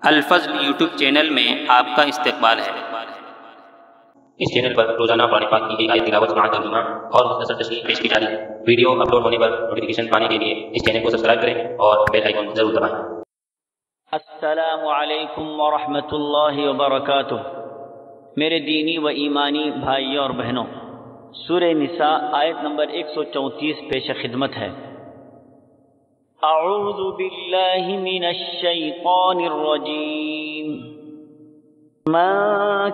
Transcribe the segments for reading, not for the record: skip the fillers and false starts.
الفضل YouTube channel میں آپ کا استقبال ہے۔ اس چینل پر روزانہ قرآن پاک کی ایک آیت تلاوت سماعت ترجمہ اور مختصر تشریح پیش کی جاتی ہے۔ ویڈیو اپلوڈ ہونے پر نوٹیفیکیشن پانے کے لیے اس چینل کو سبسکرائب کریں اور بیل آئیکن ضرور دبائیں۔ السلام علیکم ورحمۃ اللہ وبرکاتہ۔ میرے دینی و ایمانی بھائیوں اور بہنوں، سورہ نساء آیت نمبر 134 پیش خدمت ہے۔ اعوذ باللہ من الشیطان الرجیم۔ من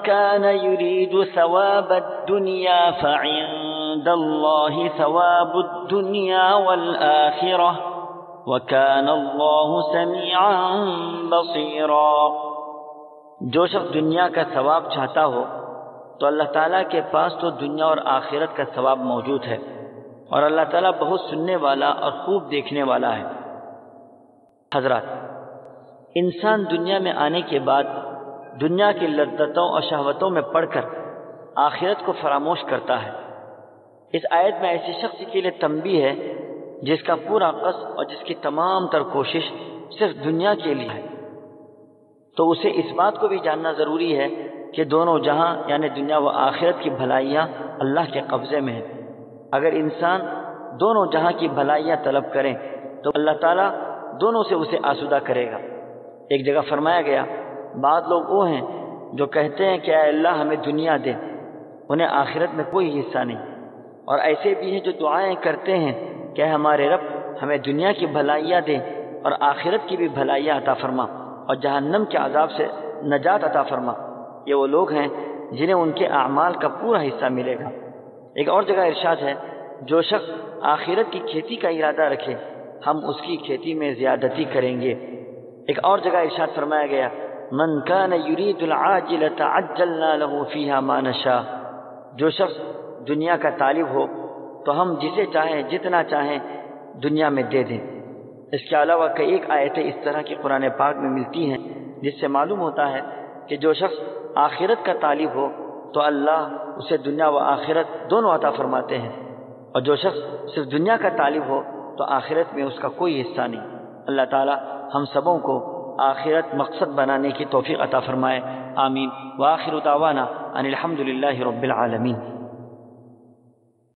كان يريد ثواب الدنيا فعند الله ثواب الدنيا والآخرة وكان الله سميعا بصيرا۔ جو شخص دنیا کا ثواب چاہتا ہو تو اللہ تعالیٰ کے پاس تو دنیا اور آخرت کا ثواب موجود ہے، اور اللہ تعالیٰ بہت سننے والا اور خوب دیکھنے والا ہے۔ حضرات، انسان دنیا میں آنے کے بعد دنیا کی لذتوں اور شہوتوں میں پڑ کر آخرت کو فراموش کرتا ہے۔ اس آیت میں ایسے شخص کے لیے تنبیہ ہے جس کا پورا قصد اور جس کی تمام تر کوشش صرف دنیا کے لیے ہے، تو اسے اس بات کو بھی جاننا ضروری ہے کہ دونوں جہاں یعنی دنیا و آخرت کی بھلائیاں اللہ کے قبضے میں ہیں۔ اگر انسان دونوں جہاں کی بھلائیاں طلب کریں تو اللہ تعالیٰ دونوں سے اسے آسودہ کرے گا۔ ایک جگہ فرمایا گیا، بعض لوگ وہ ہیں جو کہتے ہیں کہ اے اللہ ہمیں دنیا دے، انہیں آخرت میں کوئی حصہ نہیں، اور ایسے بھی ہیں جو دعائیں کرتے ہیں کہ ہمارے رب ہمیں دنیا کی بھلائیاں دے اور آخرت کی بھی بھلائیاں عطا فرما اور جہنم کے عذاب سے نجات عطا فرما۔ یہ وہ لوگ ہیں جنہیں ان کے اعمال کا پورا حصہ ملے گا۔ ایک اور جگہ ارشاد ہے، جو شخص آخرت کی کھیتی کا ارادہ رکھے ہم اس کی کھیتی میں زیادتی کریں گے۔ ایک اور جگہ ارشاد فرمایا گیا، من کان یرید العاجلۃ عجلنا له فیہا ما نشاء۔ جو شخص دنیا کا طالب ہو تو ہم جسے چاہیں جتنا چاہیں دنیا میں دے دیں۔ اس کے علاوہ کئی ایک آیتیں اس طرح کی قرآن پاک میں ملتی ہیں جس سے معلوم ہوتا ہے کہ جو شخص آخرت کا طالب ہو تو اللہ اسے دنیا و آخرت دونوں عطا فرماتے ہیں، اور جو شخص صرف دنیا کا طالب ہو تو آخرت میں اس کا کوئی حصہ نہیں۔ اللہ تعالی ہم سبوں کو آخرت مقصد بنانے کی توفیق عطا فرمائے، آمین۔ وآخر دعوانا ان الحمد للہ رب العالمین۔